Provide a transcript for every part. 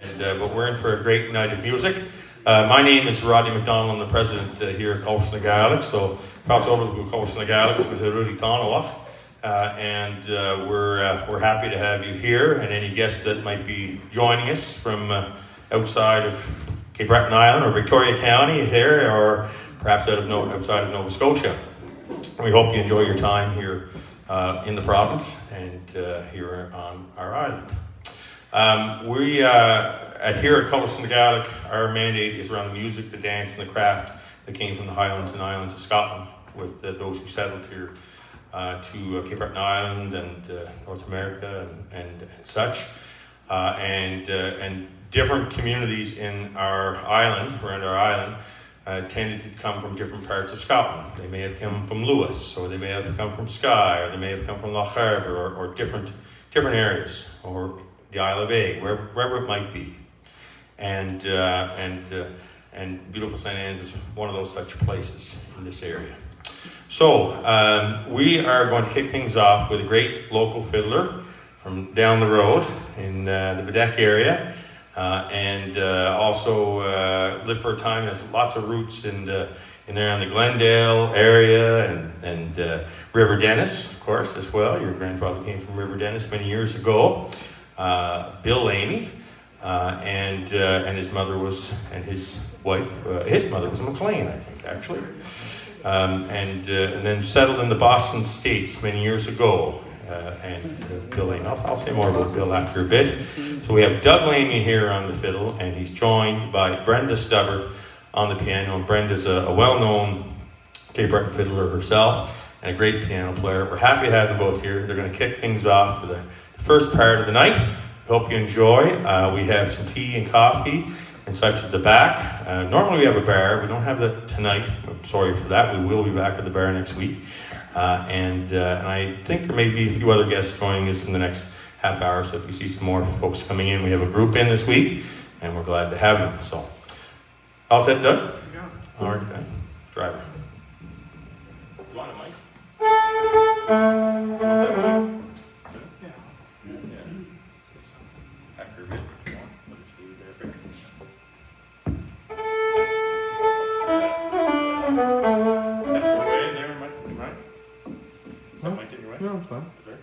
But we're in for a great night of music. My name is Rodney McDonald. I'm the president here at Coast na Gaelic. So, perhaps all of you Coast na Gaelic was a really Donalach. And we're happy to have you here, and any guests that might be joining us from outside of Cape Breton Island or Victoria County here, or perhaps outside of Nova Scotia. We hope you enjoy your time here in the province and here on our island. Here at Coast na Gaelic, our mandate is around the music, the dance, and the craft that came from the Highlands and Islands of Scotland, with those who settled here to Cape Breton Island and North America and such, and different communities in our island, around our island, tended to come from different parts of Scotland. They may have come from Lewis, or they may have come from Skye, or they may have come from Loch Harbour, or different areas, or the Isle of Eigg, wherever it might be. And beautiful St. Anne's is one of those such places in this area. So we are going to kick things off with a great local fiddler from down the road in the Bedeck area, and also lived for a time, has lots of roots in there in the Glendale area and River Dennis, of course, as well. Your grandfather came from River Dennis many years ago. Bill Lamey, and his mother was, and his wife, his mother was a McLean, I think, actually. And then settled in the Boston States many years ago. Bill Lamey, I'll say more about Bill after a bit. So we have Doug Lamey here on the fiddle, and he's joined by Brenda Stubbert on the piano. And Brenda's a well-known Cape Breton fiddler herself and a great piano player. We're happy to have them both here. They're going to kick things off for the first part of the night. Hope you enjoy. We have some tea and coffee and such at the back. Normally we have a bar. We don't have that tonight. I'm sorry for that. We will be back at the bar next week. And I think there may be a few other guests joining us in the next half hour. So if you see some more folks coming in, we have a group in this week, and we're glad to have them. So, all set, Doug? Yeah. All right, okay. Driver. You want a mic? After a bit, if you want. I'll just leave it there for you. Way there, Mike. Right? Is that mic in your way? No, it's fine. Is there?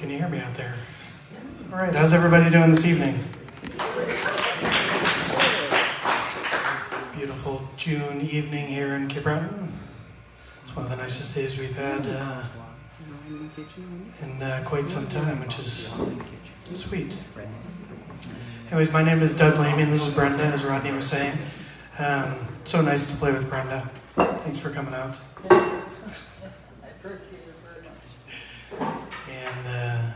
Can you hear me out there? All right, how's everybody doing this evening? Beautiful June evening here in Cape Breton. It's one of the nicest days we've had in quite some time, which is sweet. Anyways, my name is Doug Lamey, and this is Brenda, as Rodney was saying. So nice to play with Brenda. Thanks for coming out. And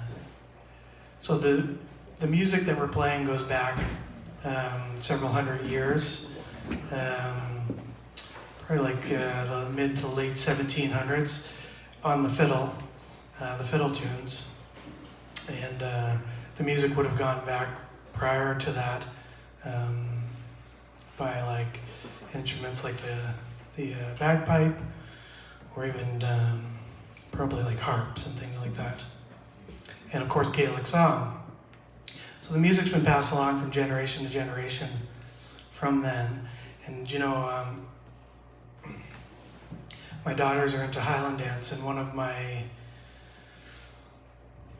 so the music that we're playing goes back several hundred years, probably like the mid to late 1700s on the fiddle tunes. And the music would have gone back prior to that by like instruments like the bagpipe, or even probably like harps and things like that. And of course Gaelic song. So the music's been passed along from generation to generation from then. And you know, my daughters are into Highland dance, and one of my,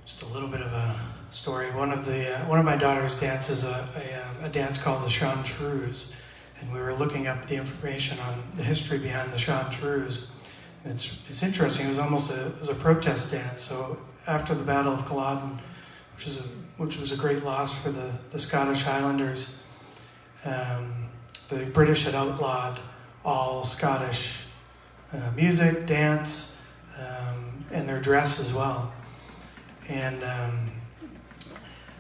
just a little bit of a story, one of my daughters dances a dance called the Chanteuse, and we were looking up the information on the history behind the Chanteuse. And it's interesting. It was a protest dance. So after the Battle of Culloden, which was a great loss for the Scottish Highlanders, the British had outlawed all Scottish music, dance, and their dress as well. And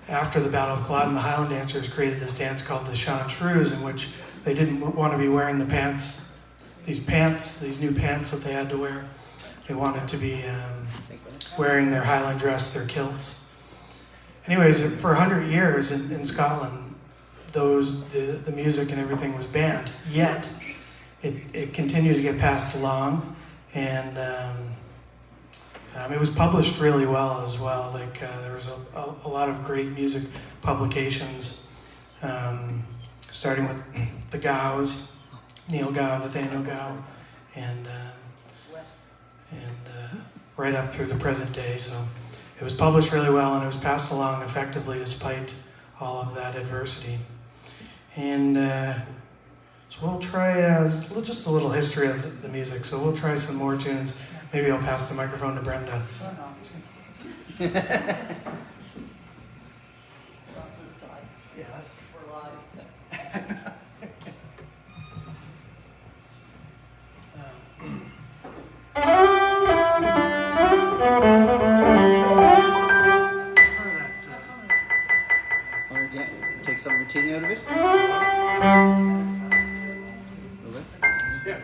after the Battle of Culloden, the Highland dancers created this dance called the Chanteuse, in which they didn't want to be wearing these new pants that they had to wear. They wanted to be wearing their Highland dress, their kilts. Anyways, for 100 years in Scotland, the music and everything was banned. Yet, it continued to get passed along, and it was published really well as well. Like there was a lot of great music publications, starting with the Gows, Neil Gow, Nathaniel Gow, and right up through the present day. So it was published really well, and it was passed along effectively despite all of that adversity. And so we'll try just a little history of the music. So we'll try some more tunes. Maybe I'll pass the microphone to Brenda. Take some routine out of it? Yeah.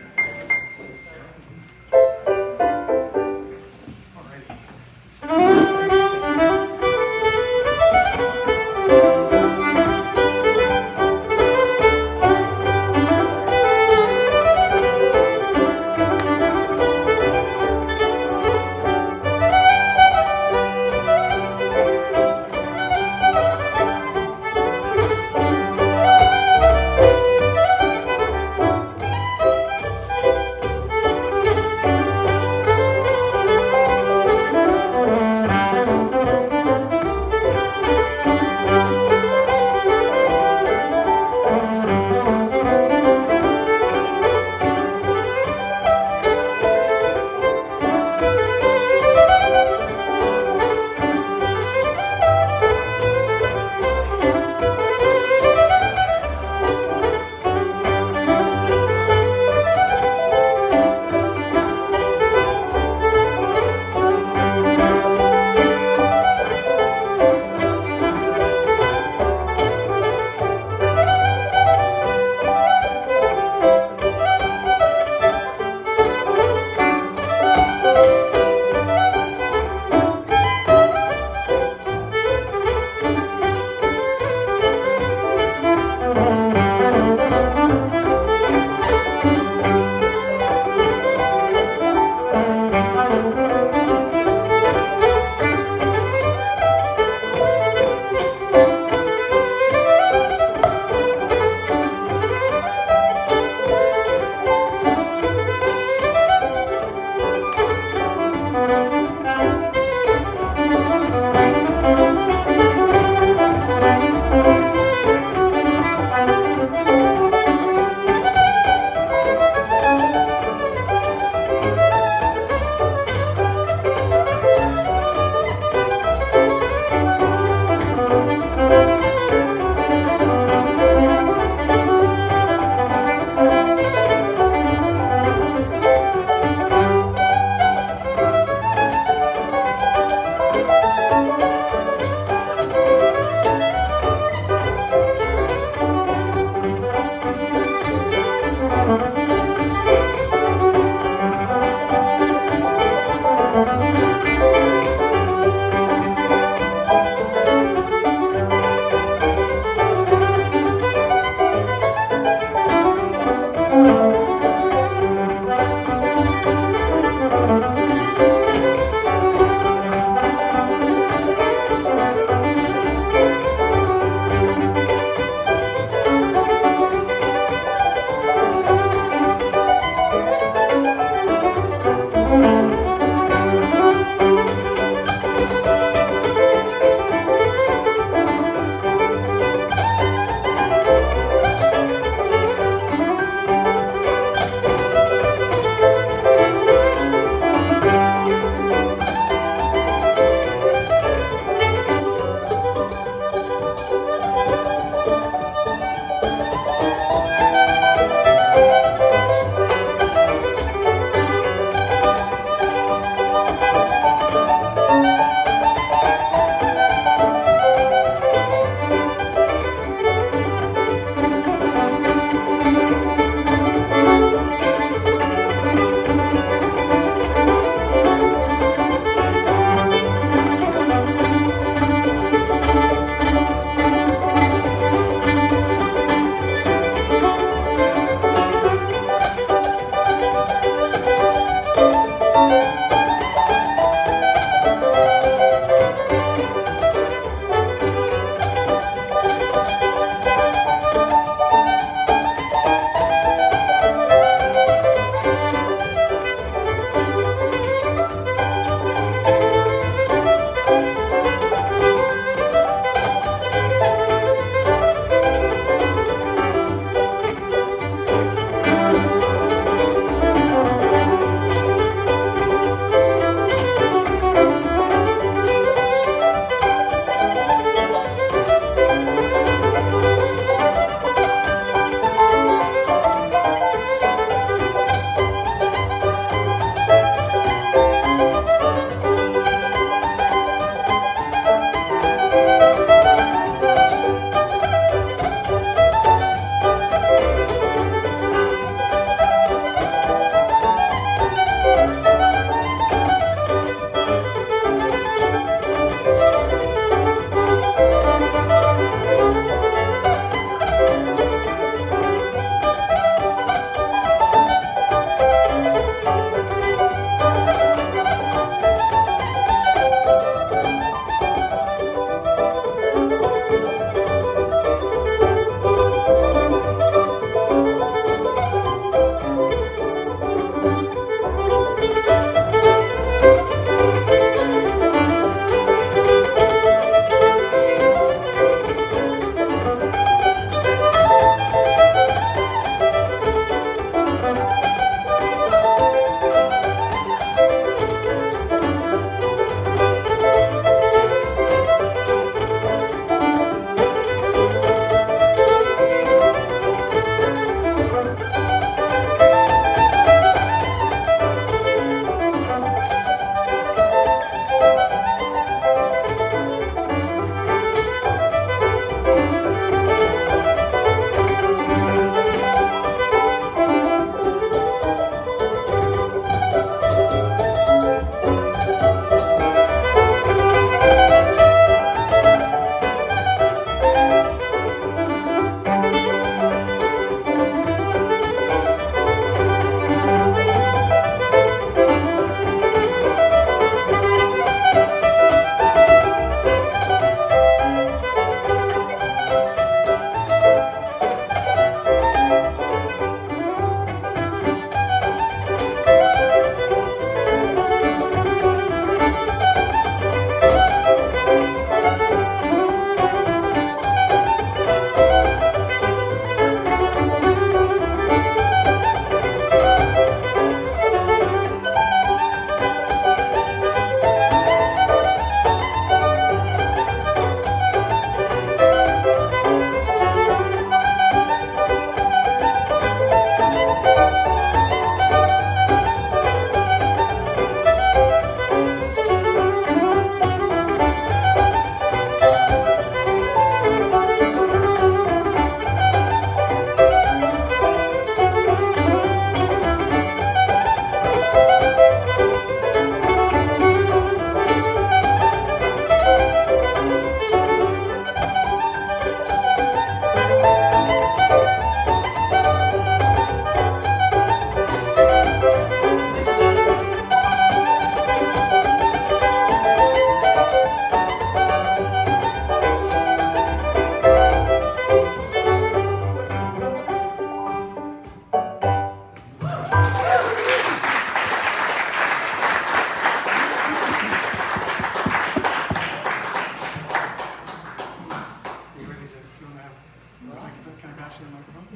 Can I pass you the microphone?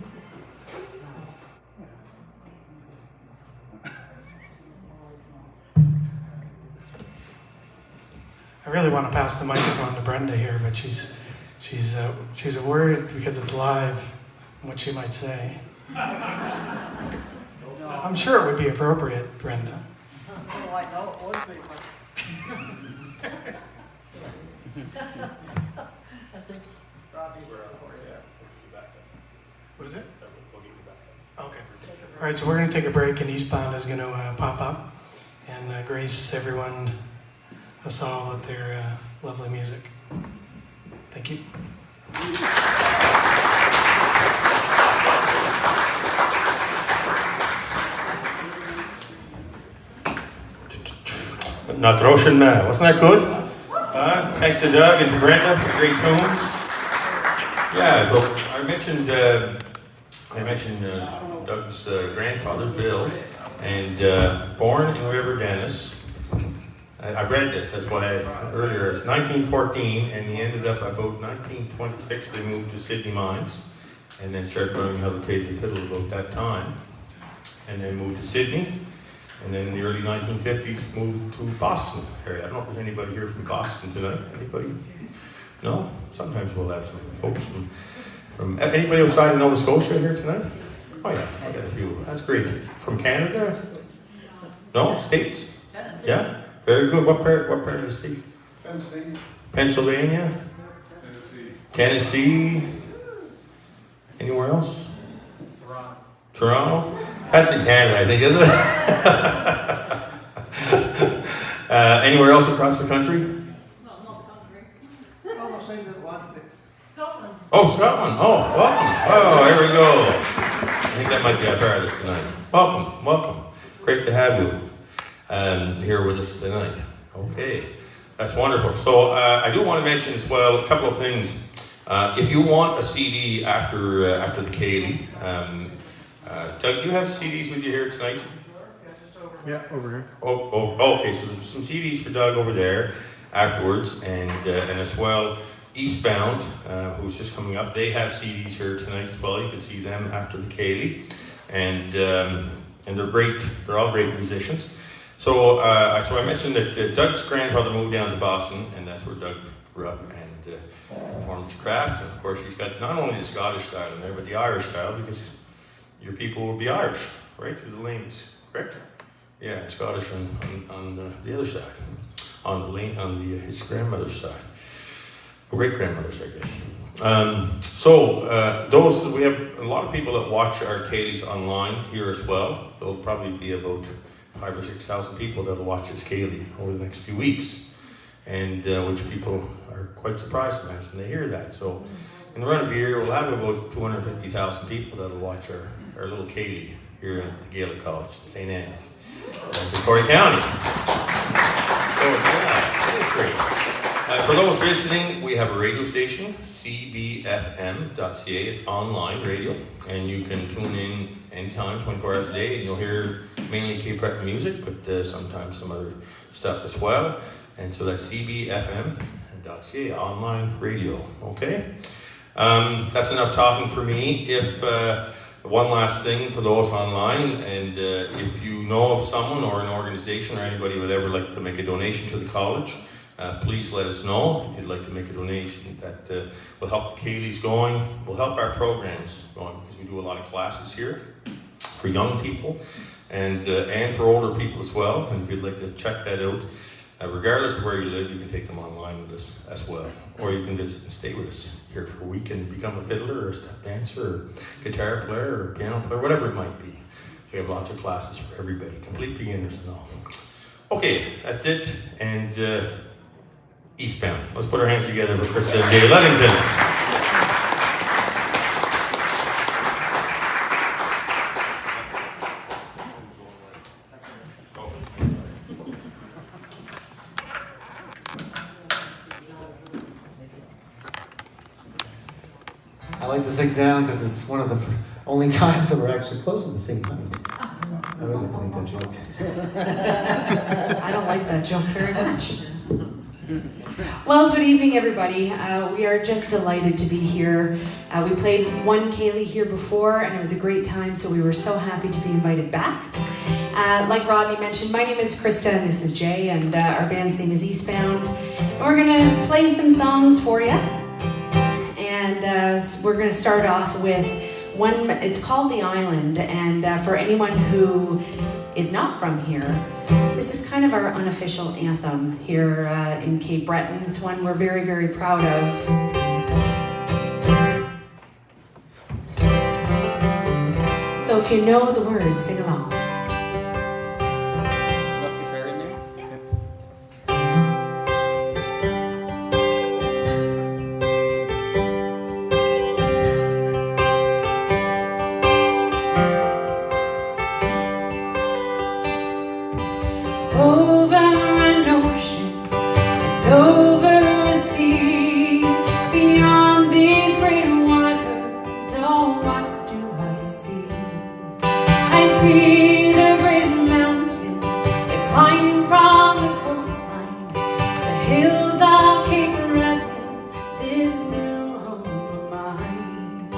I really want to pass the microphone to Brenda here, but she's worried because it's live, what she might say. I'm sure it would be appropriate, Brenda. Oh, I know it would be, but I think Robbie's What is it? Okay. All right, so we're going to take a break, and Eastbound is going to pop up and grace everyone, us all, with their lovely music. Thank you. Not Roshan, wasn't that good? Thanks to Doug and to Brenda for great tunes. Yeah, so I mentioned Doug's grandfather, Bill, and born in River Dennis. I read this, that's why earlier, it's 1914, and he ended up about 1926, they moved to Ceilidh Mines, and then started learning how to play the fiddle about that time, and then moved to Sydney, and then in the early 1950s moved to Boston area. I don't know if there's anybody here from Boston tonight. Anybody? No? Sometimes we'll have some folks from anybody outside of Nova Scotia here tonight? Oh yeah, I got a few. That's great. From Canada? No? States? Tennessee. Yeah? Very good. What part of the States? Pennsylvania. Pennsylvania? Tennessee? Anywhere else? Toronto? That's in Canada, I think, isn't it? Anywhere else across the country? No, not country. Almost saying that one thing. Scotland. Oh, Scotland. Oh, welcome. Oh, here we go. I think that might be our farthest tonight. Welcome, welcome. Great to have you here with us tonight. Okay, that's wonderful. So I do want to mention as well a couple of things. If you want a CD after the Ceilidh, Doug, do you have CDs with you here tonight? Yeah, over here. Oh, okay. So there's some CDs for Doug over there afterwards, and as well, Eastbound, who's just coming up. They have CDs here tonight as well. You can see them after the Ceilidh, and they're great. They're all great musicians. So I mentioned that Doug's grandfather moved down to Boston, and that's where Doug grew up and performed his craft. And of course, he's got not only the Scottish style in there, but the Irish style, because your people will be Irish, right? Through the Lameys, correct? Yeah, and Scottish on the other side, on his grandmother's side, or great grandmother's, I guess. Those we have a lot of people that watch our Ceilidhs online here as well. There'll probably be about 5,000 or 6,000 people that'll watch this Ceilidh over the next few weeks, and which people are quite surprised sometimes when they hear that. So, in the run of a year, we'll have about 250,000 people that'll watch our little Ceilidh here at the Gaelic College in St. Anne's, Victoria County. So it's great. For those visiting, we have a radio station, cbfm.ca. It's online radio, and you can tune in anytime, 24 hours a day, and you'll hear mainly Cape Breton music, but sometimes some other stuff as well. And so that's cbfm.ca, online radio, okay? That's enough talking for me. If one last thing for those online, and if you know of someone or an organization or anybody would ever like to make a donation to the college, please let us know. If you'd like to make a donation that will help the Ceilidhs going, will help our programs going, because we do a lot of classes here for young people and for older people as well. And if you'd like to check that out, regardless of where you live, you can take them online with us as well. Or you can visit and stay with us here for a week and become a fiddler or a step dancer or guitar player or piano player, whatever it might be. We have lots of classes for everybody, complete beginners and all. Okay, that's it. And Eastbound. Let's put our hands together for Chris J. Ludington. I like to sit down because it's one of the only times that we're actually close to the same height. I always like to make that joke. I don't like that joke very much. Well, good evening, everybody. We are just delighted to be here. We played one Ceilidh here before, and it was a great time, so we were so happy to be invited back. Like Rodney mentioned, my name is Krista, and this is Jay, and our band's name is Eastbound. And we're going to play some songs for you, and we're going to start off with one. It's called The Island, and for anyone who is not from here, this is kind of our unofficial anthem here in Cape Breton. It's one we're very, very proud of. So if you know the words, sing along. Left guitar in there? Over an ocean, and over a sea, beyond these great waters, oh, what do I see? I see the great mountains that climb from the coastline, the hills of Cape Breton, this new home of mine.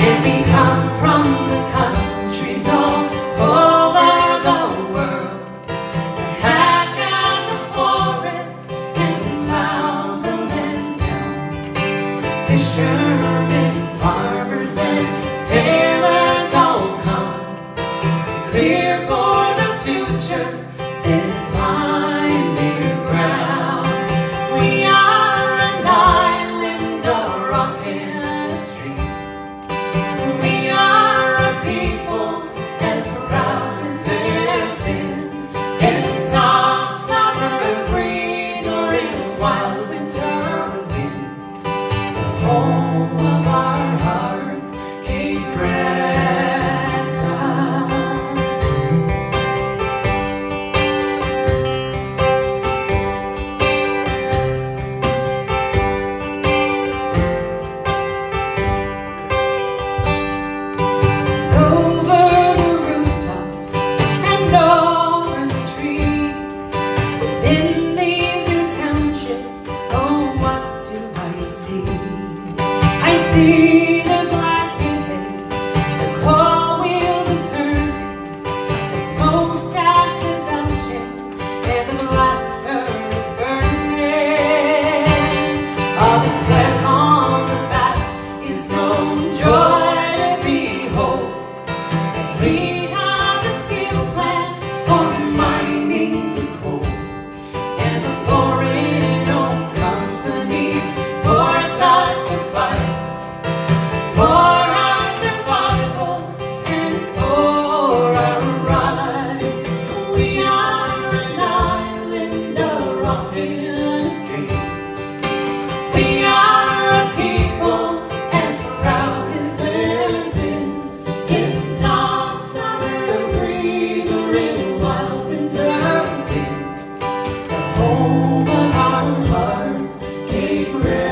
And we come from the countries all over the world, the hack and the forest, and we plow the lands down. Fishermen, farmers, and sailors all come to clear for the future this pioneer ground. We are an island, a rock and a stream. We are a people as proud as there's been, in soft summer breeze or in wild winter winds. The home of our hearts, Cape Breton. Over the rooftops and over the trees, within these new townships, oh, what do I see? I see the black pinheads, the coal wheels are turning, the smokestacks are belching, and the blast furnace burning. All the sweat on the backs is no joy to behold. The heat of the steel plant or mining the coal, and the foreign-owned companies force us to fight for our survival and for our right. We are an island, a rock and a stream. We are a people as proud as there's been, in soft summer breeze or in wild winter winds. The home of our hearts, Cape Breton.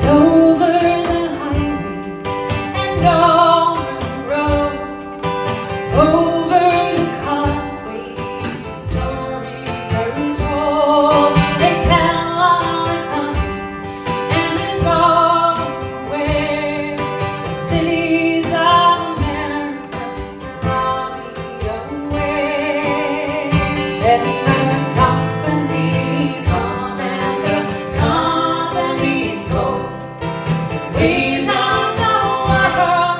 Over the highways and over the roads, over the causeways, stories are told. They tell of the coming and the going away. The cities of America robbing away, and the companies come and the companies go. Ways of the world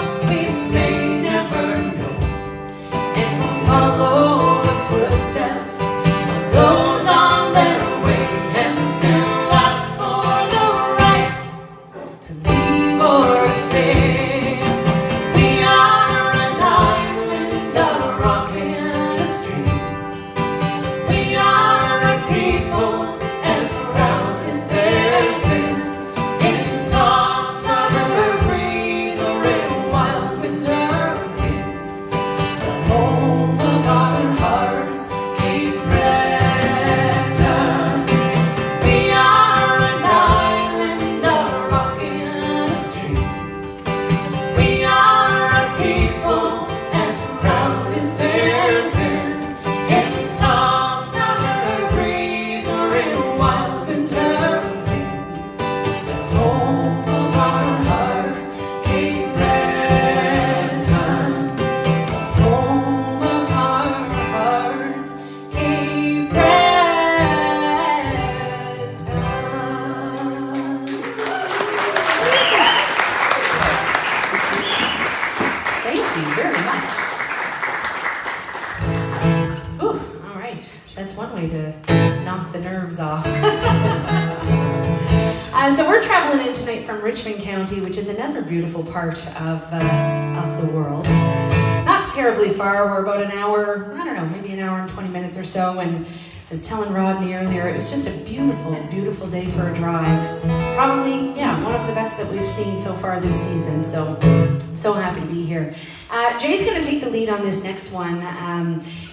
way to knock the nerves off. So we're traveling in tonight from Richmond County, which is another beautiful part of the world. Not terribly far. We're about an hour, I don't know, maybe an hour and 20 minutes or so. And I was telling Rodney earlier, it was just a beautiful, beautiful day for a drive. Probably, yeah, one of the best that we've seen so far this season. So happy to be here. Jay's going to take the lead on this next one.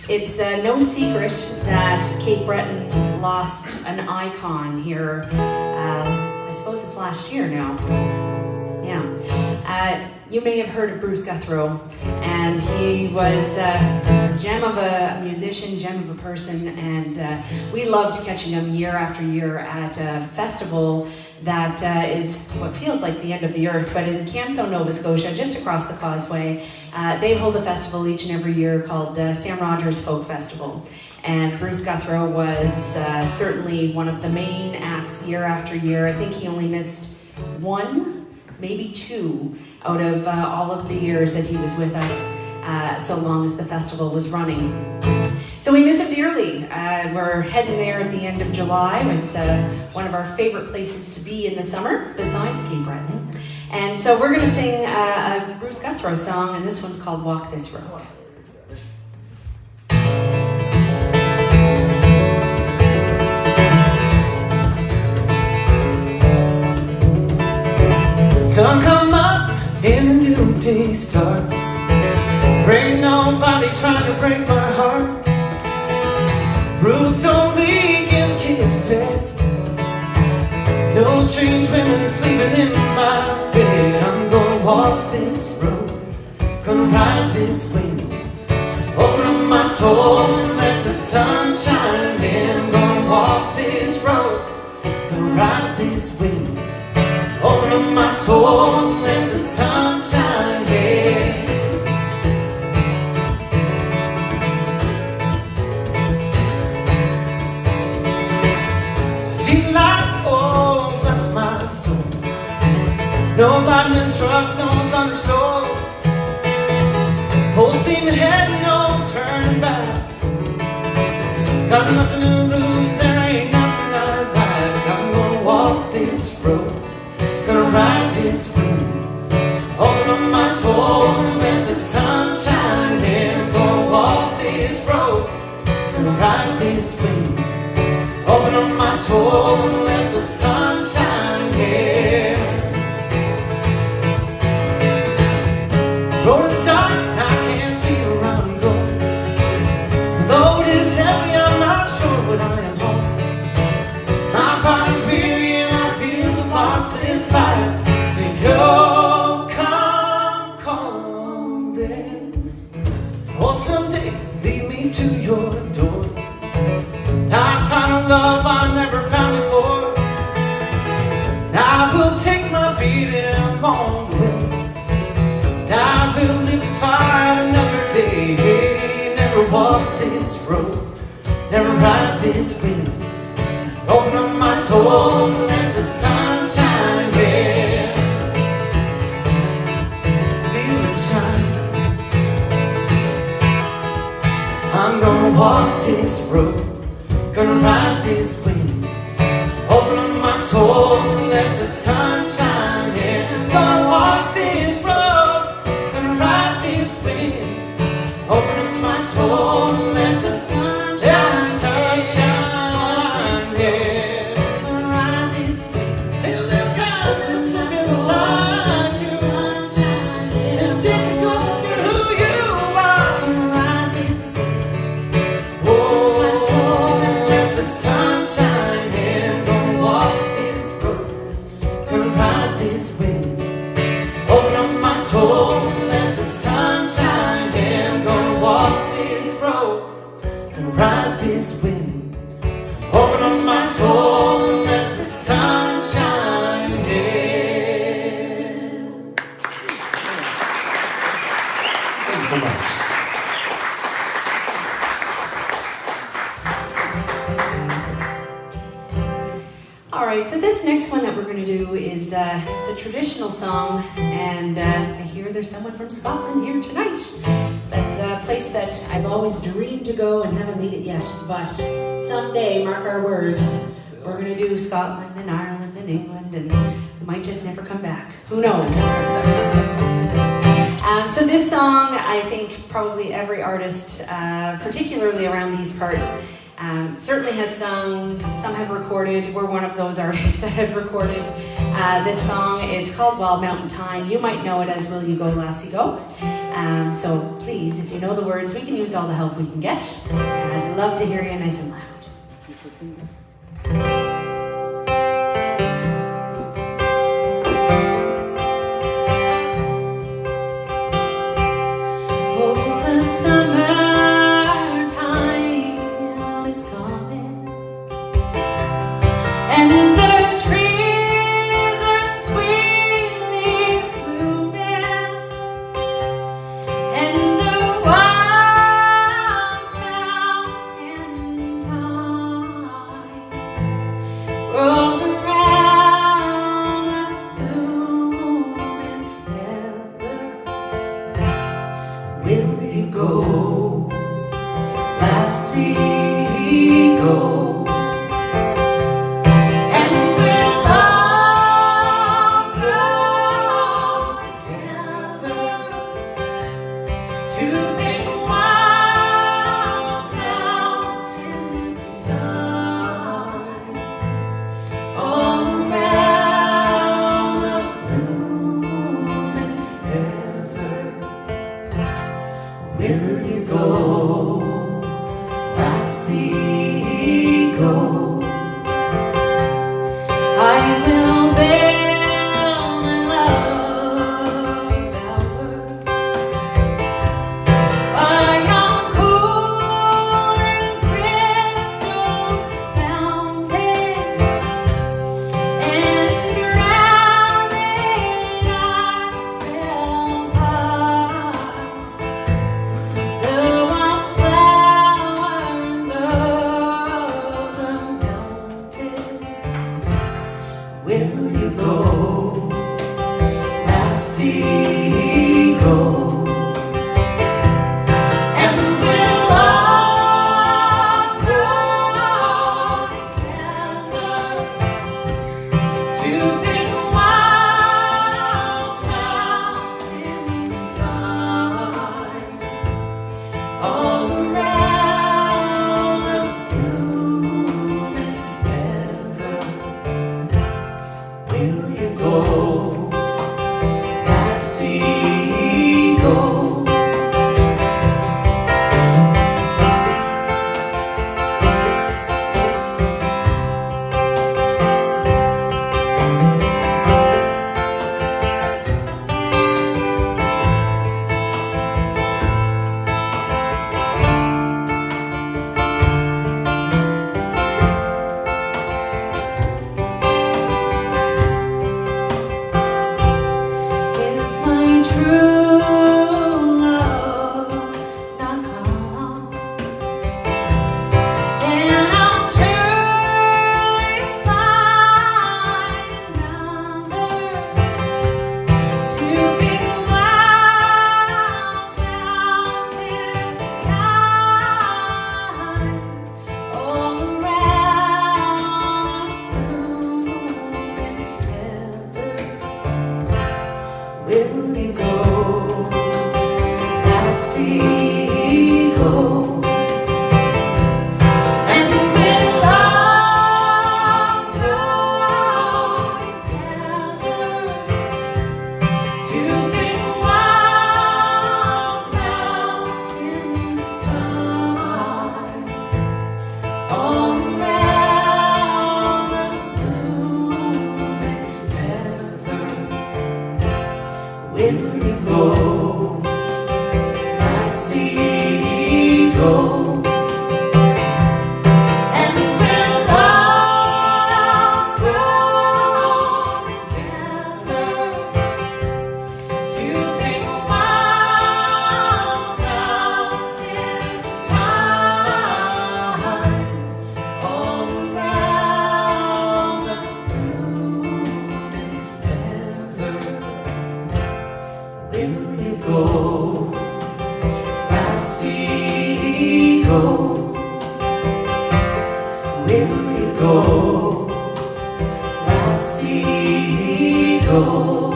It's no secret that Cape Breton lost an icon here. I suppose it's last year now. Yeah. You may have heard of Bruce Guthrow, and he was a gem of a musician, gem of a person, and we loved catching him year after year at a festival that is what feels like the end of the earth, but in Camso, Nova Scotia, just across the causeway, they hold a festival each and every year called Stan Rogers Folk Festival. And Bruce Guthrow was certainly one of the main acts year after year. I think he only missed one, maybe two, out of all of the years that he was with us, so long as the festival was running. So we miss him dearly. We're heading there at the end of July. It's one of our favorite places to be in the summer, besides Cape Breton. And so we're going to sing a Bruce Guthrow song, and this one's called Walk This Road. Sun come up and a new day start. There ain't nobody trying to break my heart. Roof don't leak and the kids are fed. No strange women sleeping in my bed. I'm gonna walk this road, gonna ride this wind. Open up my soul and let the sun shine in. I'm gonna walk this road, gonna ride this wind. Open up my soul and let the sun shine in. See the light, oh bless my soul. No lightning struck, no thunderstorm. Full steam ahead, no turning back. Got nothing to lose, there ain't nothing I'd like. I'm gonna walk this road, gonna ride this wind. Open up my soul and let the sun shine in. Gonna walk this road, gonna ride this wind. Open up my soul and let the sun shine in. Road is dark, I can't see where I'm going. The load is heavy, I'm not sure when I am home. My body's weary and I feel the this fire. Think you'll come calling. Or someday lead me to your door. I found a love I never found before. I will take my beating along the way. I will live to fight another day. Never walk this road, never ride this wind. Open up my soul and let the sun shine, yeah. Feel it shine. I'm gonna walk this road, gonna ride this wind. Open up my soul and let the sun shine, yeah. Gonna walk this road, gonna ride this wind. Open up my soul and let the sun shine. Soul, let the sun shine in. Gonna walk this road, gonna ride this wind. Open up my soul and let the sun shine in. Thanks so much. All right, so this next one that we're going to do is it's a traditional song, and I hear there's someone from Scotland here tonight. That's a place that I've always dreamed to go and haven't made it yet. But someday, mark our words, we're going to do Scotland and Ireland and England, and we might just never come back. Who knows? So this song, I think probably every artist, particularly around these parts, certainly has sung, some have recorded. We're one of those artists that have recorded this song. It's called Wild Mountain Time. You might know it as Will You Go, Lassie Go. So please, if you know the words, we can use all the help we can get. And I'd love to hear you nice and loud. will you go? Lassie, go. Will you go? Lassie, go.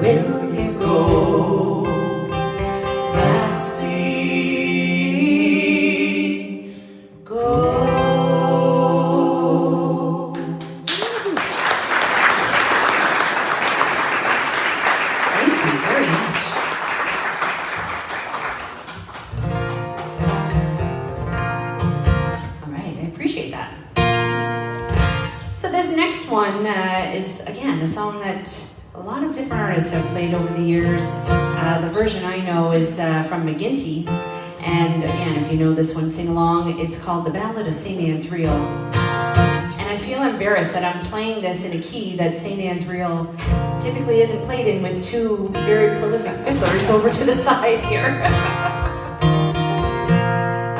Will you go? Lassie, go. Thank you very much. All right, I appreciate that. So this next one is, again, a song that a lot of different artists have played over the years. The version I know is from McGinty. And again, if you know this one, sing along. It's called The Ballad of St. Anne's Reel. And I feel embarrassed that I'm playing this in a key that St. Anne's Reel typically isn't played in, with two very prolific fiddlers over to the side here.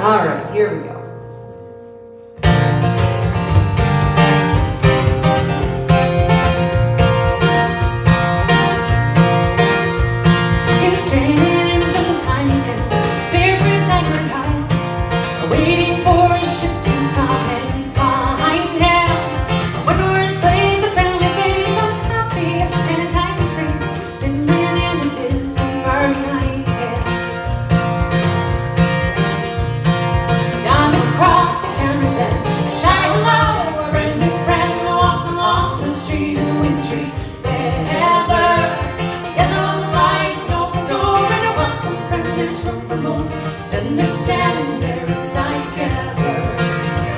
All right, here we go. Stranded in some tiny town, fairbanks anchored high, waiting for a ship to come and find him. Windward's place, a friendly face of coffee and a tiny trace, fiddling in the distance far behind him. Down across the county bend, a shy hello, a brand new friend, walking along the street in the wintry weather. There's room for more. Then they're standing there inside together.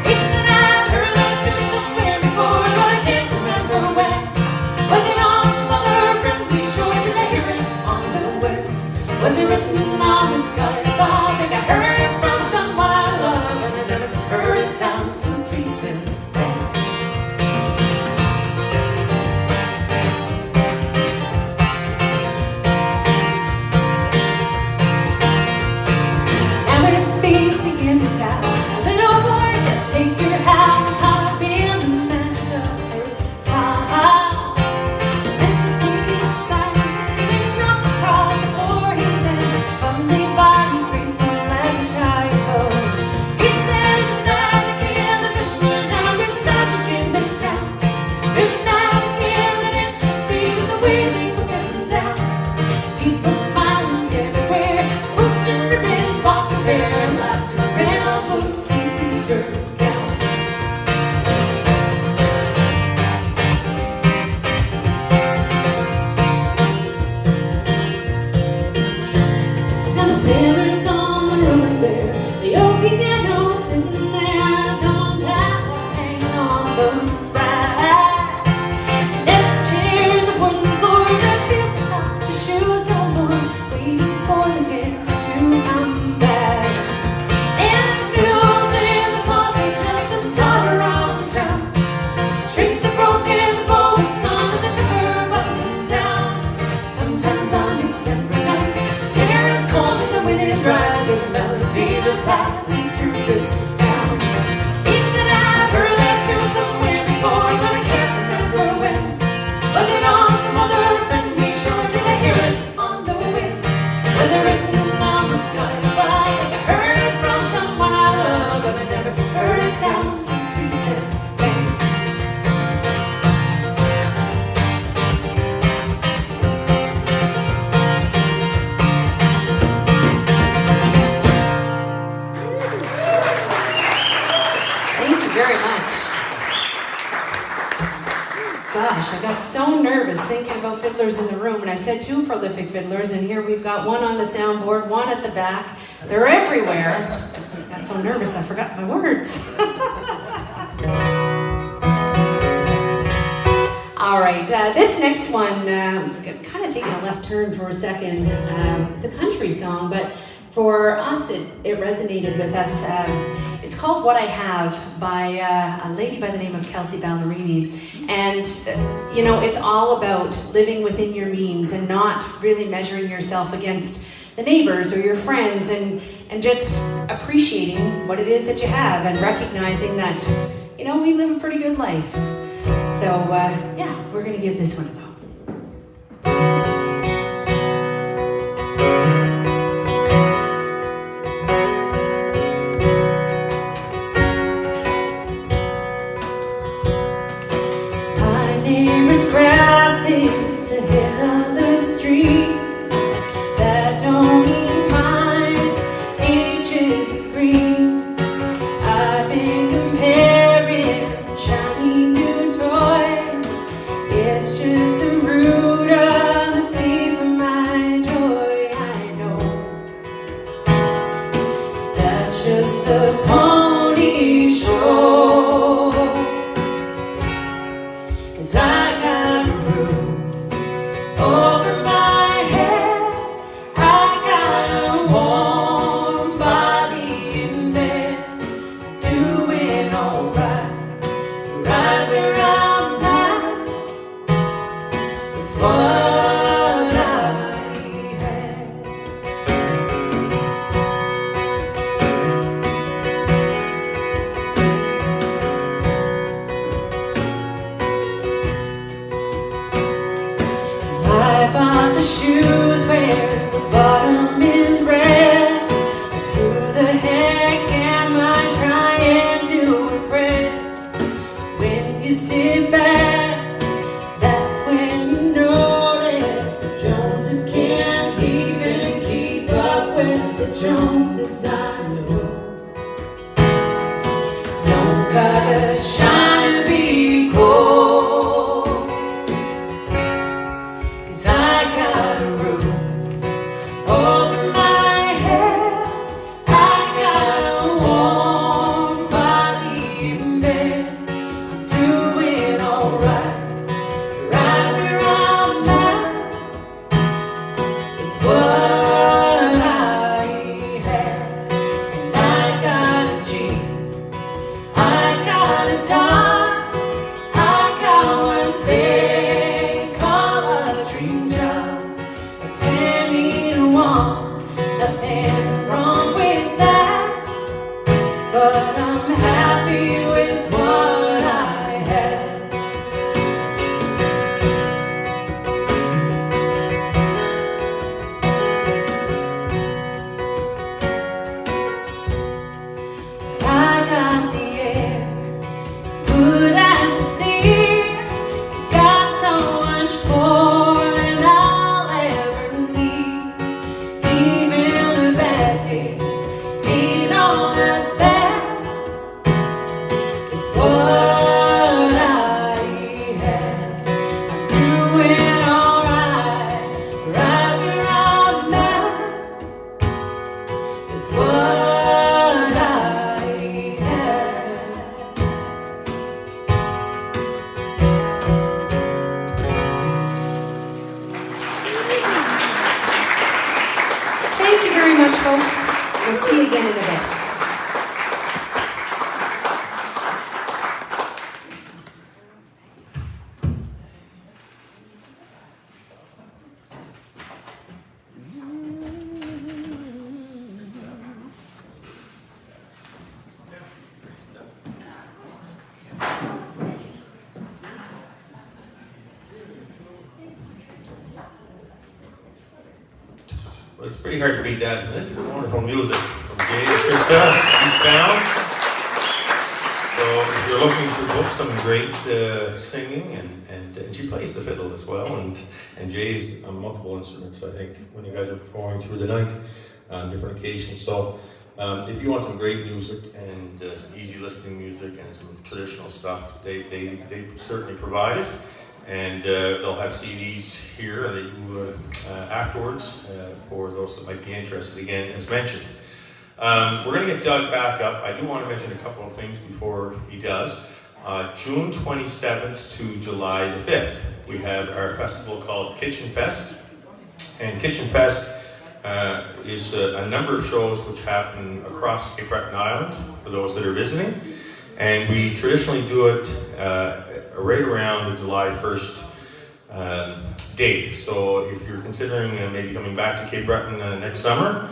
Ethan and I heard that tune somewhere before, but I can't remember when. Was it on some other friendly shore? Did I hear it on the wind? Was it written on the sky above? Think I heard it from someone I love, and I never heard it sound so sweet since then. To tell a little boy to take your hat, caught up in the meadow side. And he's climbing up across the floor. He's in clumsy body, graceful as a child. He says magic in the fiddler's arm. There's magic in this town. There's magic in the entrance fee, the way they go up and down. People smiling everywhere, boots and ribbons, lots of hair and laughter. Red on boots, seats, Easter gowns. Now the sailor's gone, the room is bare. The old piano is sitting there. Someone's hat hanging on the rack. Empty chairs, the wooden floors, that feels the touch of shoes no more. Waiting for the dentist to come back. Strings are broken, the bow is gone, and the cover buttoned down. Sometimes on December nights, the air is cold and the wind is dry. The melody that passes through this town. Ethan, I've heard that tune somewhere before, but I can't remember when. Was it on some other friendly shore? Did I hear it on the wind? Was it written on the sky above? I think I heard it from someone I love, but I never heard it sound so sweet since then. Very much. Gosh, I got so nervous thinking about fiddlers in the room, and I said two prolific fiddlers, and here we've got one on the soundboard, one at the back. They're everywhere. I got so nervous I forgot my words. All right, this next one, kind of taking a left turn for a second. It's a country song, but for us, it resonated with us. It's called What I Have by a lady by the name of Kelsey Ballerini. And, you know, it's all about living within your means and not really measuring yourself against the neighbors or your friends, and just appreciating what it is that you have and recognizing that, you know, we live a pretty good life. So, yeah, we're going to give this one a go. the shoes where the bottom is red. Who the heck am I trying to impress? When you sit back, that's when you notice the Joneses can't even keep up with the Joneses. I know. Don't gotta shine to be cold, 'cause I got a roof over my head. I got a warm body in bed. I'm doing alright, right where I'm at. It's what I had. And I got a Jeep, I got a dime, I got what they call a dream job. A penny to want, nothing wrong with that. But I'm happy with what I had. I got the air, good as the sea. Got so much more than I'll ever need. Even the bad days ain't all that bad. It's what I had. I'm doing alright, right where I'm at. It's what I had. Thank you very much, folks. We'll see you again in a bit. Well, it's pretty hard to beat that, isn't it? It's wonderful music from Jay and Krista, Eastbound. So if you're looking to book some great singing, and she plays the fiddle as well, and Jay's on multiple instruments, I think, when you guys are performing through the night on different occasions. So if you want some great music and some easy listening music and some traditional stuff, they certainly provide it. And they'll have CDs here, and they do afterwards for those that might be interested. Again, as mentioned, we're going to get Doug back up. I do want to mention a couple of things before he does. June 27th to July the 5th, we have our festival called Kitchen Fest. And Kitchen Fest is a number of shows which happen across Cape Breton Island for those that are visiting. And we traditionally do it right around the July 1st date. So if you're considering maybe coming back to Cape Breton next summer,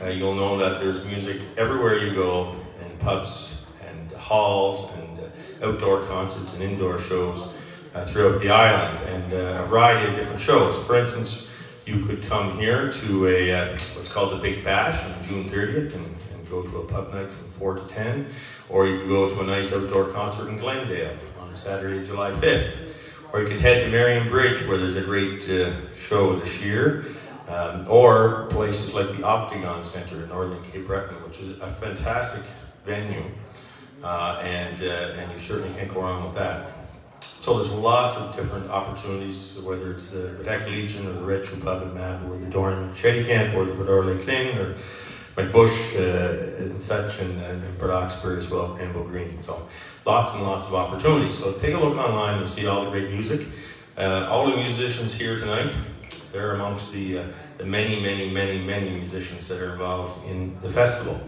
you'll know that there's music everywhere you go, in pubs and halls and outdoor concerts and indoor shows throughout the island, and a variety of different shows. For instance, you could come here to a what's called the Big Bash on June 30th and go to a pub night from 4 to 10, or you could go to a nice outdoor concert in Glendale on Saturday, July 5th. Or you could head to Marion Bridge, where there's a great show this year, or places like the Octagon Centre in Northern Cape Breton, which is a fantastic venue, and you certainly can't go wrong with that. So there's lots of different opportunities, whether it's the Bedeck Legion or the Red Shoe Pub in Mab, or the Dorm Shetty Camp, or the Bedore Lakes Inn, or McBush and such, and Port Oxbury as well, Granville Green. So lots and lots of opportunities. So take a look online, you'll see all the great music. All the musicians here tonight, they're amongst the many musicians that are involved in the festival.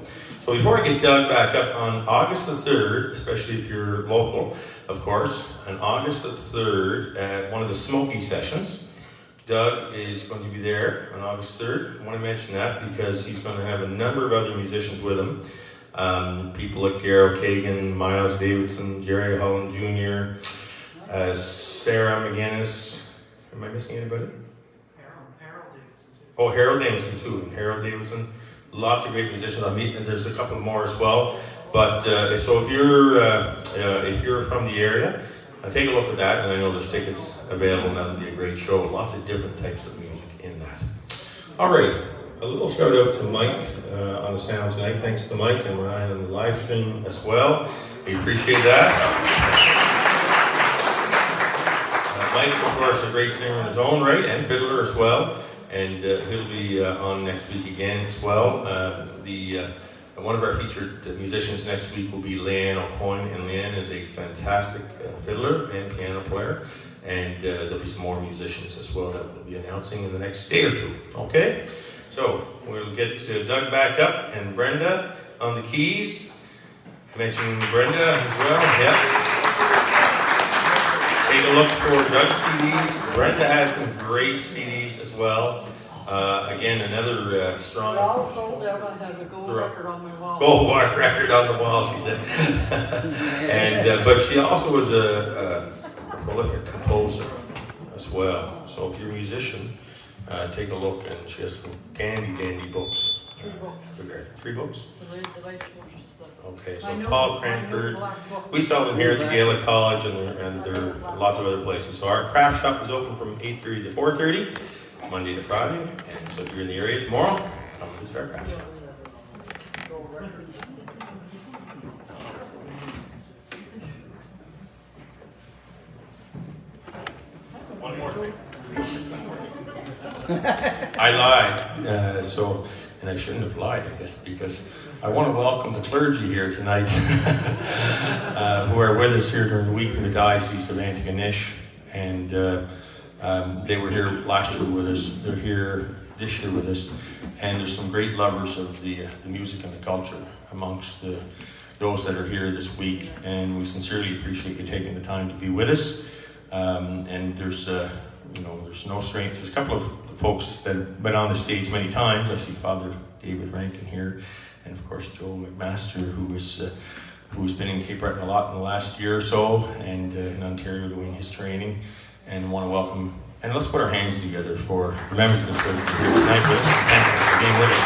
So before I get Doug back up, on August the 3rd, especially if you're local, of course, on August the 3rd at one of the Smoky Sessions, Doug is going to be there on August 3rd. I want to mention that because he's going to have a number of other musicians with him. People like Darryl Kagan, Miles Davidson, Jerry Holland Jr., Sarah McGinnis. Am I missing anybody? Oh, Harold Davidson too. And Harold Davidson, lots of great musicians. And there's a couple more as well. But so if you're from the area, take a look at that. And I know there's tickets available, and that'll be a great show. Lots of different types of music in that. All right, a little shout out to Mike on the sound tonight. Thanks to Mike and Ryan on the live stream as well. We appreciate that. Mike, of course, a great singer in his own right, and fiddler as well. And he'll be on next week again as well. One of our featured musicians next week will be Leanne O'Coin, and Leanne is a fantastic fiddler and piano player. And there'll be some more musicians as well that we'll be announcing in the next day or two. Okay? So we'll get Doug back up and Brenda on the keys. Mentioning Brenda as well. Yep. Take a look for Doug's CDs. Brenda has some great CDs as well. Again, another strong. I also never had a gold record on my wall. Gold bar record on the wall, she said. And but she also was a prolific composer as well. So if you're a musician, take a look, and she has some dandy books. 3 books. Okay, so Paul Cranford. We sell them here at the Gaelic College, and there are lots of other places. So our craft shop is open from 8:30 to 4:30, Monday to Friday. And so if you're in the area tomorrow, come visit our craft shop. One more thing. I lied. And I shouldn't have lied, I guess, because I want to welcome the clergy here tonight who are with us here during the week in the Diocese of Antigonish. And they were here last year with us. They're here this year with us. And there's some great lovers of the music and the culture amongst those that are here this week. And we sincerely appreciate you taking the time to be with us. And there's no strength. There's a couple of folks that have been on the stage many times. I see Father David Rankin here, and of course Joe McMaster, who's been in Cape Breton a lot in the last year or so, and in Ontario doing his training. And want to welcome, and let's put our hands together for the members of the church here tonight with us. Thank you for being with us.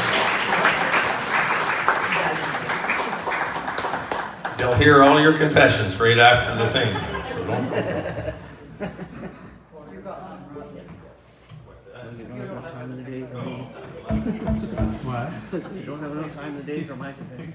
They'll hear all your confessions right after the thing, so don't go. What? You don't have enough time in the day for my confession.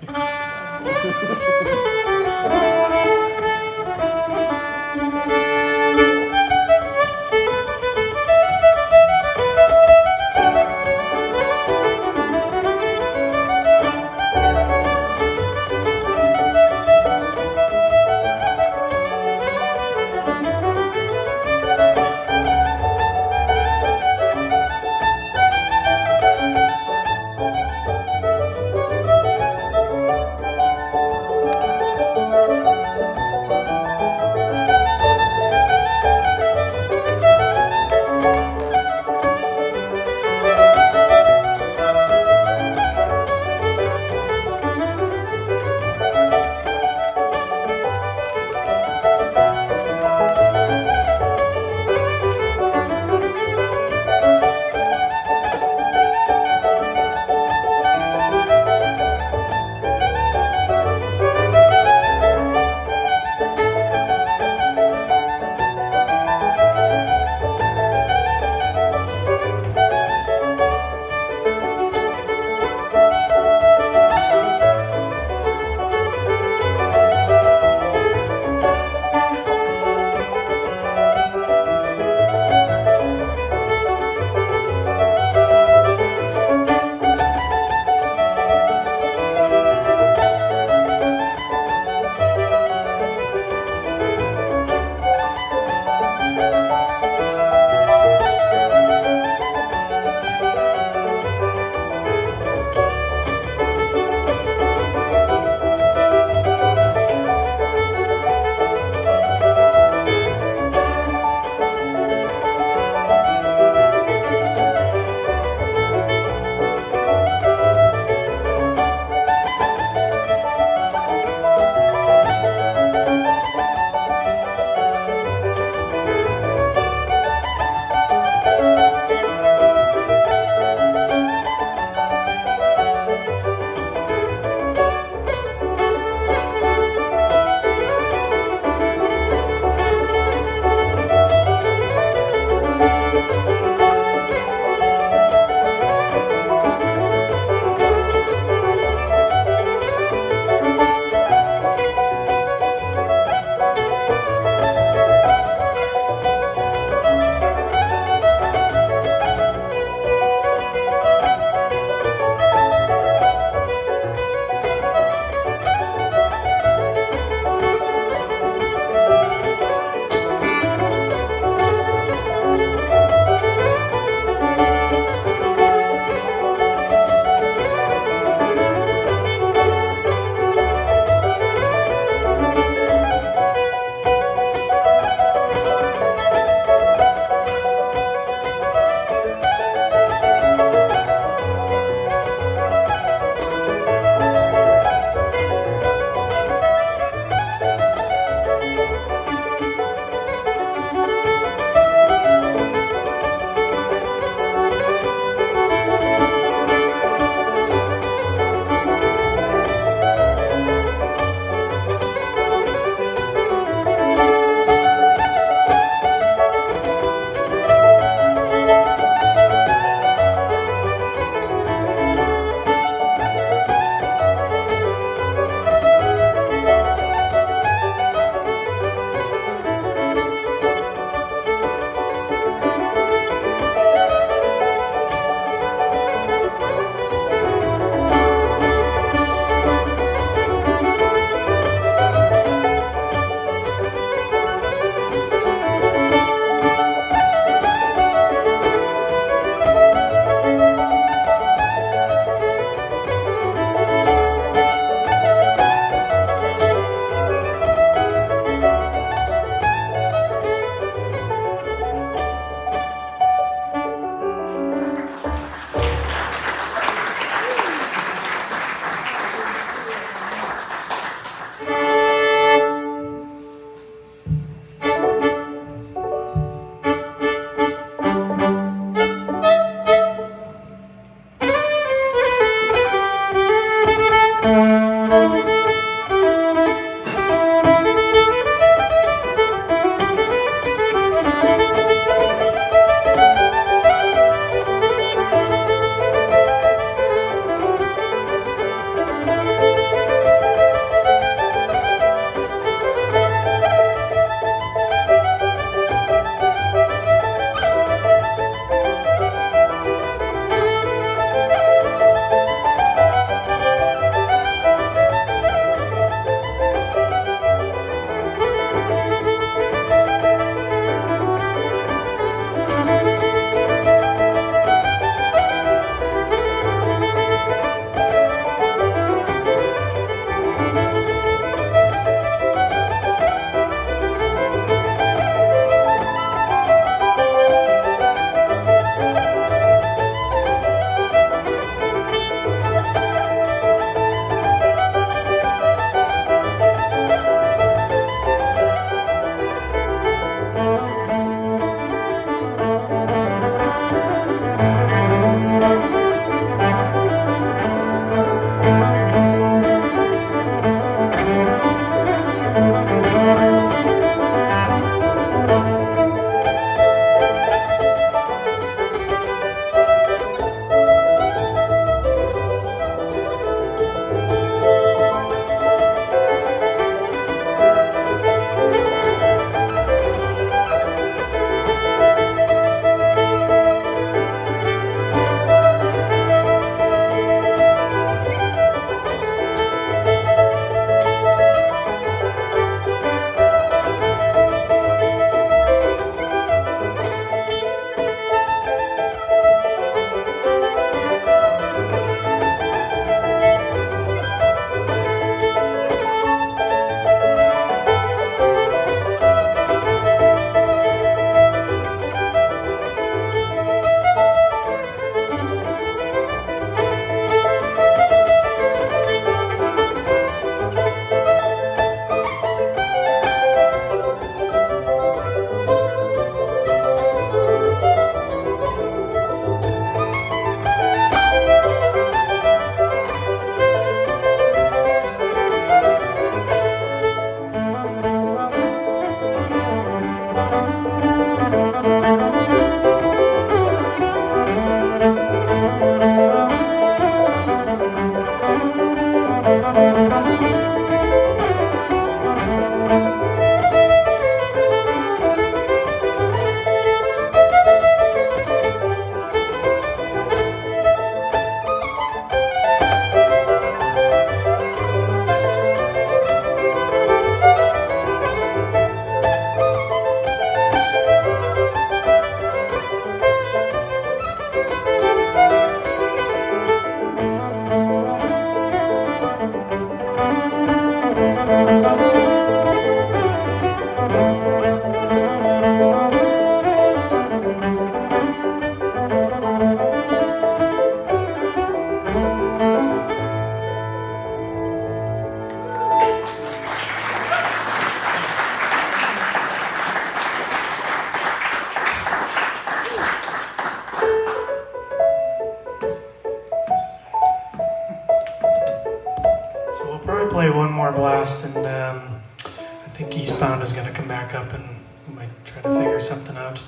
Power Blast, and I think Eastbound is going to come back up, and we might try to figure something out.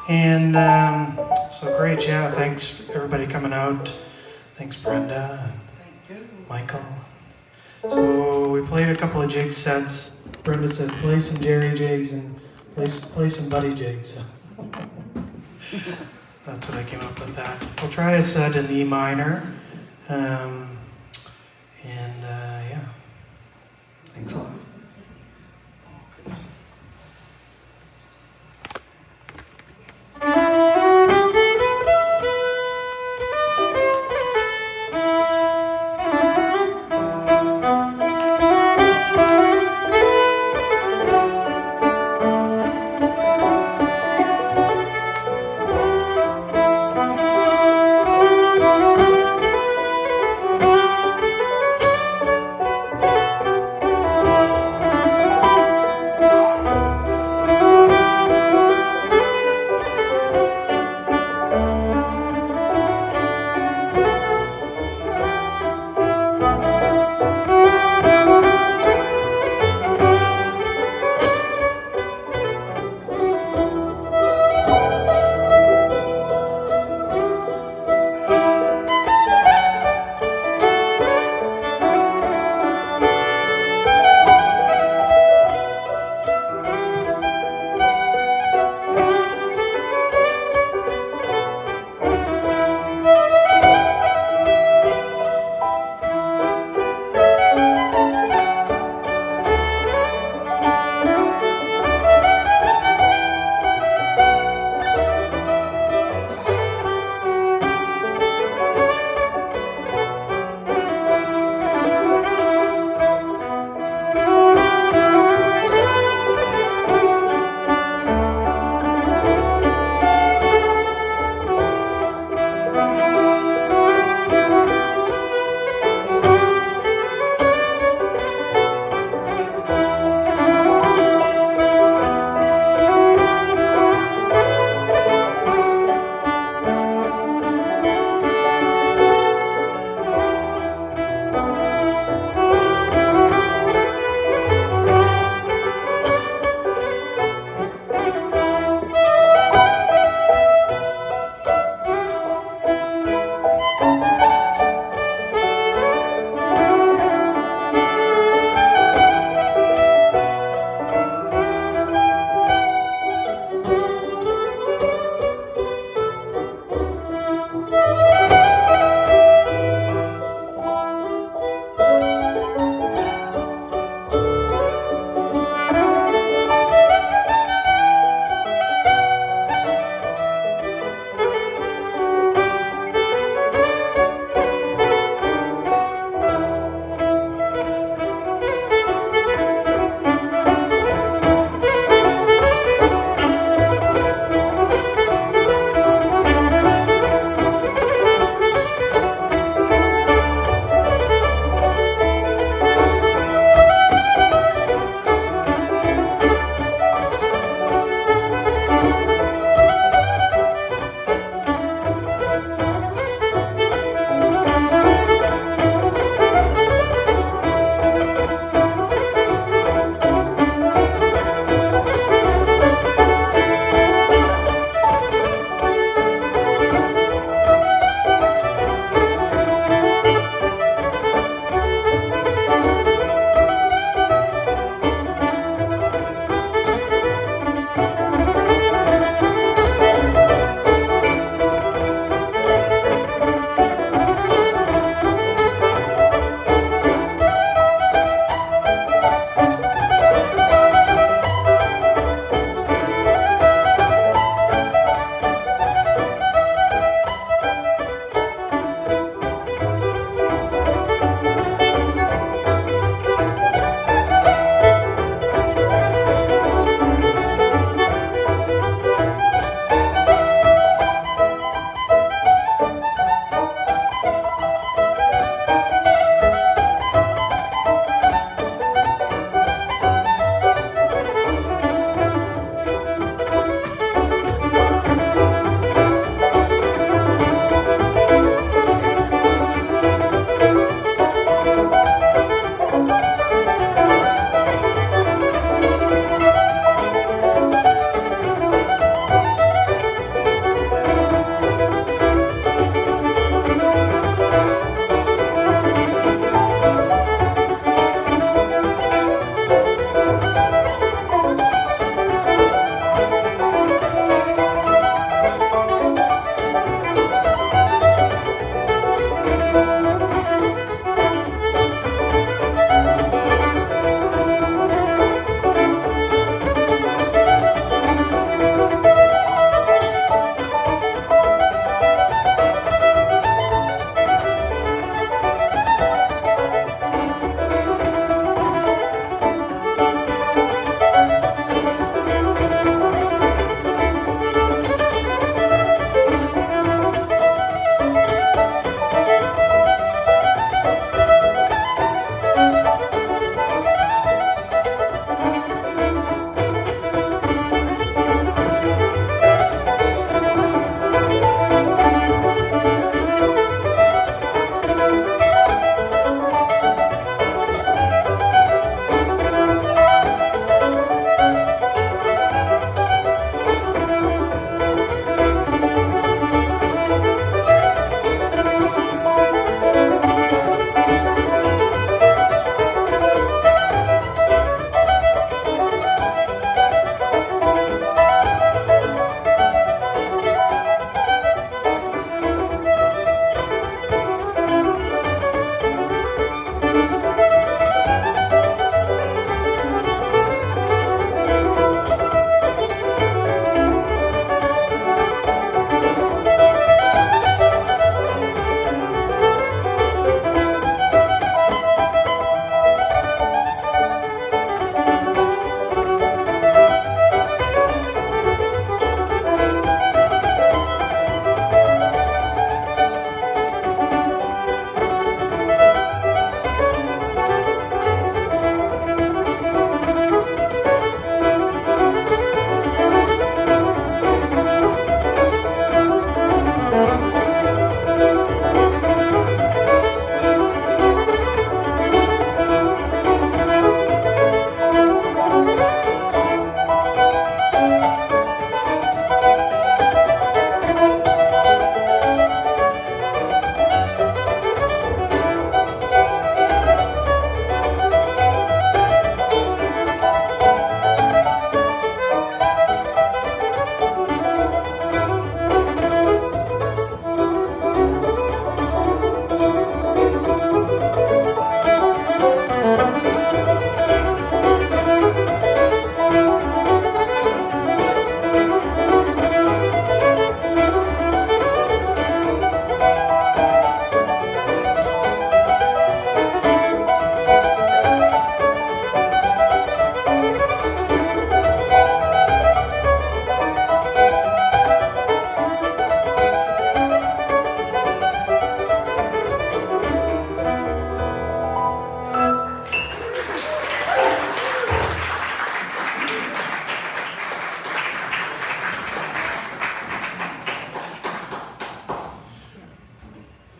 And so great, yeah. Thanks everybody coming out. Thanks Brenda and Michael. So we played a couple of jig sets. Brenda said play some Jerry jigs and play some Buddy jigs. That's what I came up with that. We'll try a set in E minor. Yeah, thanks a lot.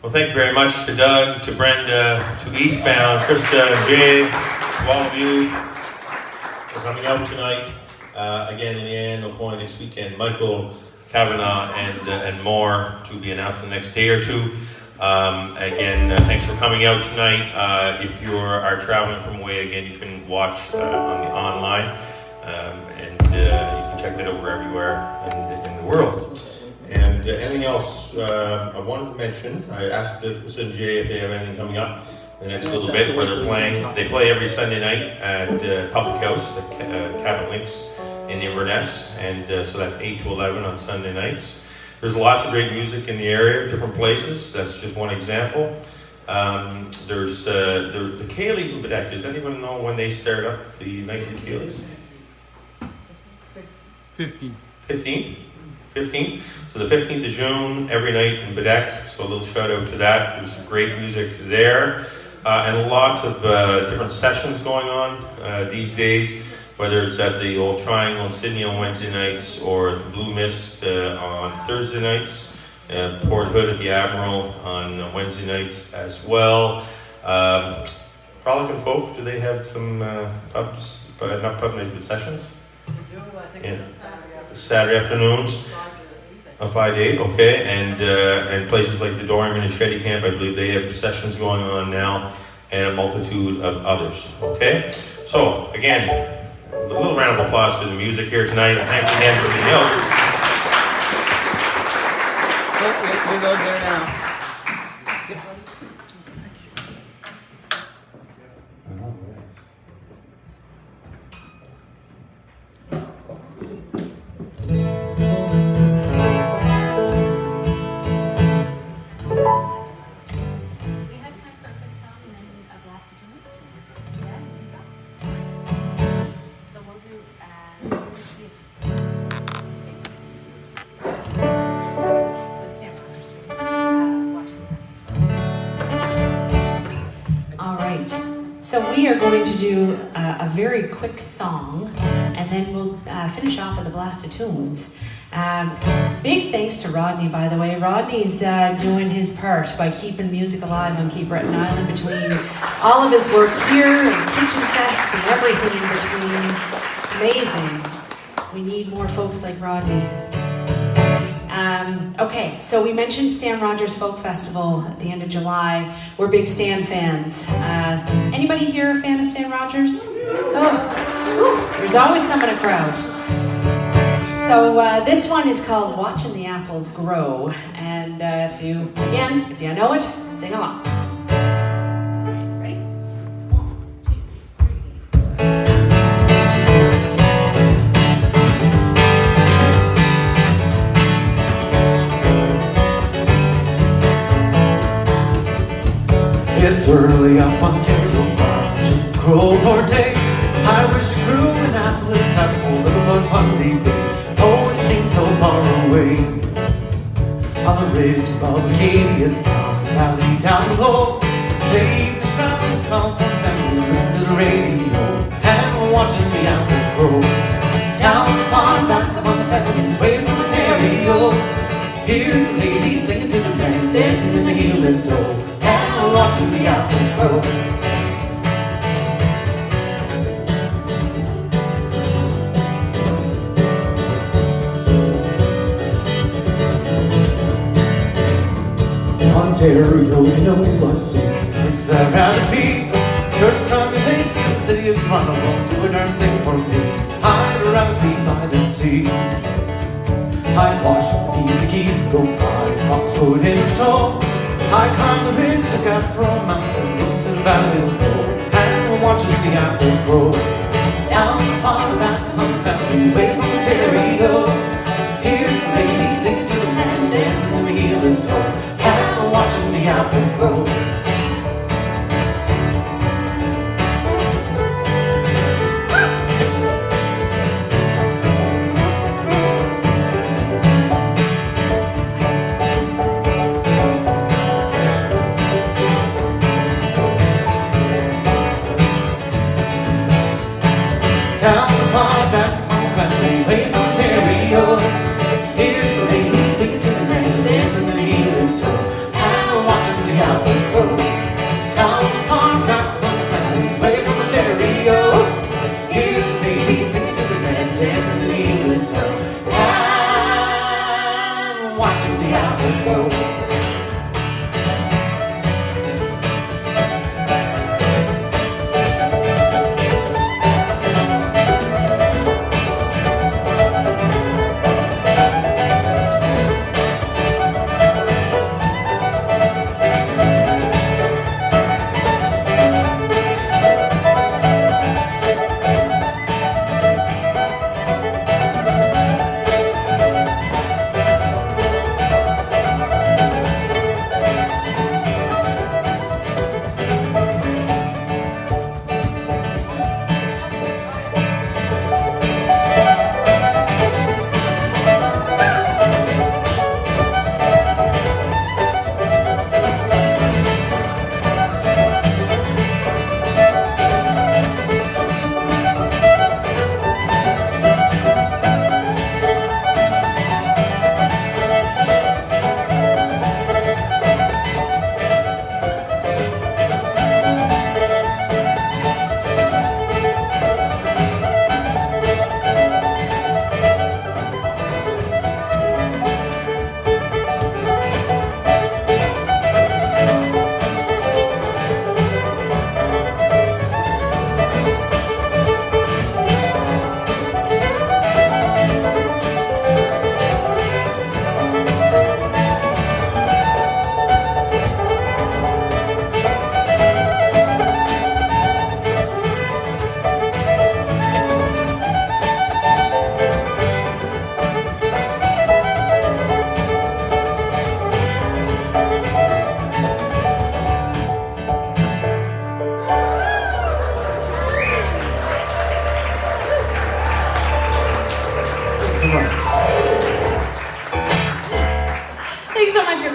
Well, thank you very much to Doug, to Brenda, to Eastbound, Krista, and Jay, to all of you for coming out tonight. Again, Leanne, O'Coin next weekend, Michael, Kavanaugh, and more to be announced the next day or two. Again, thanks for coming out tonight. If you are traveling from away, again, you can watch on the online, and you can check that out wherever you are in the world. And anything else I wanted to mention, I asked Chris and Jay if they have anything coming up the next little bit where they're playing. They play every Sunday night at Public House at Cabot Links in Inverness, and so that's 8 to 11 on Sunday nights. There's lots of great music in the area, different places. That's just one example. There's the Ceilidhs in Bedeck. Does anyone know when they start up the nightly Ceilidhs? 15th. So the 15th of June, every night in Bedeck. So a little shout out to that. There's great music there. And lots of different sessions going on these days, whether it's at the Old Triangle in Sydney on Wednesday nights or the Blue Mist on Thursday nights, Port Hood at the Admiral on Wednesday nights as well. Frolic and Folk, do they have some pubs, not pub nights, but sessions? Yeah. Saturday afternoons, a 5 to 8, okay, and places like the Dorman and Shetty Camp, I believe they have sessions going on now, and a multitude of others, okay? So, again, a little round of applause for the music here tonight, and thanks again for being out. We'll go there now. So we are going to do a very quick song, and then we'll finish off with a blast of tunes. Big thanks to Rodney, by the way. Rodney's doing his part by keeping music alive on Cape Breton Island between all of his work here and Kitchen Fest and everything in between. It's amazing. We need more folks like Rodney. Okay, so we mentioned Stan Rogers Folk Festival at the end of July. We're big Stan fans. Anybody here a fan of Stan Rogers? Oh, there's always some in a crowd. So this one is called Watching the Apples Grow. And if you know it, sing along. Ready? 1, 2, 3. It's early up Ontario, watching Crowbar Day. I wish it grew in apples, apples of a Fundy Bay. Oh, it seems so far away. On the ridge above Acadia's down the valley down below. Baby's round his mouth and family listen to the radio, and we're watching the apples grow. Down the pond, back among the families away from Ontario. Hear the ladies singing to the men, dancing in the heel and toe, and we're watching the apples grow. Ontario, you know I've seen places I'd rather be. First time lakes in the city of Toronto won't do a darn thing for me. I'd rather be by the sea. I'd watch the geese, geese go by, foxwood in the snow. I climb the ridge of Gaspro Mountain, look to the valley below, and we're watching the apples grow. Down the pond, back among the family, away from Ontario. Hear the ladies sing to the man, dancing in the heel and toe, and we're watching the apples grow. Down the pond, back among the family, away from Ontario. Hear the ladies singing to the man, dancing in the heel and toe, and we're watching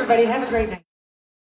everybody. Have a great night.